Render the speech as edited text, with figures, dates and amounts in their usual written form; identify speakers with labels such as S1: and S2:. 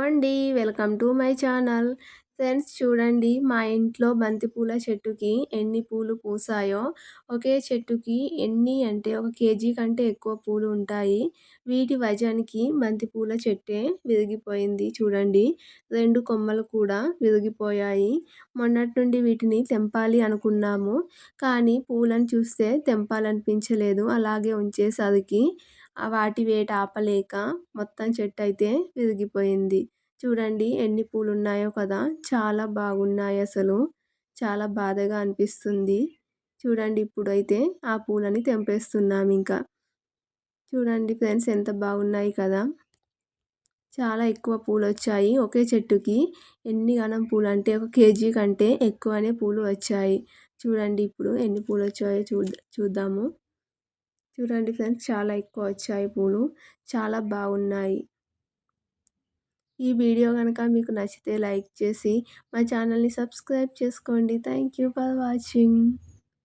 S1: అండి. Welcome to my channel. Friends చూడండి మా ఇంట్లో బంతిపూల చెట్టుకి ఎన్ని పూలు పూసాయో. ఒకే చెట్టుకి ఎన్ని అంటే ఒక కేజీ కంటే ఎక్కువ పూలు ఉంటాయి. వీటి వజానికి బంతిపూల చెట్టే విరిగిపోయింది చూడండి. 2 కొమ్మలు కూడా విరిగిపోయాయి. మొన్నటి నుండి వీటిని తెంపాలి అనుకున్నాము. కానీ పూలను చూస్తే తెంపాలనిపించలేదు. అలాగే ఉంచేసరికి వాటి వేట ఆపలేక మొత్తం చెట్టయితే విరిగిపోయింది. చూడండి ఎన్ని పూలున్నాయో కదా! చాలా బాగున్నాయసలు. చాలా బాధగా అనిపిస్తుంది. చూడండి ఇప్పుడైతే ఆ పూలని తెంపేస్తున్నామింక. చూడండి ఫ్రెండ్స్ ఎంత బాగున్నాయి కదా! చాలా ఎక్కువ పూలొచ్చాయి. ఒకే చెట్టుకి ఎన్ని గనం పూలంటే ఒక కేజీ కంటే ఎక్కువనే పూలు వచ్చాయి. చూడండి ఇప్పుడు ఎన్ని పూలొచ్చాయో చూద్దాము. చూడండి ఫ్రెండ్స్ చాలా ఎక్కువ వచ్చాయి పూలు. చాలా బాగున్నాయి. ఈ వీడియో గనక మీకు నచ్చితే లైక్ చేసి మా ఛానల్‌ని సబ్స్క్రైబ్ చేసుకోండి. Thank you for watching.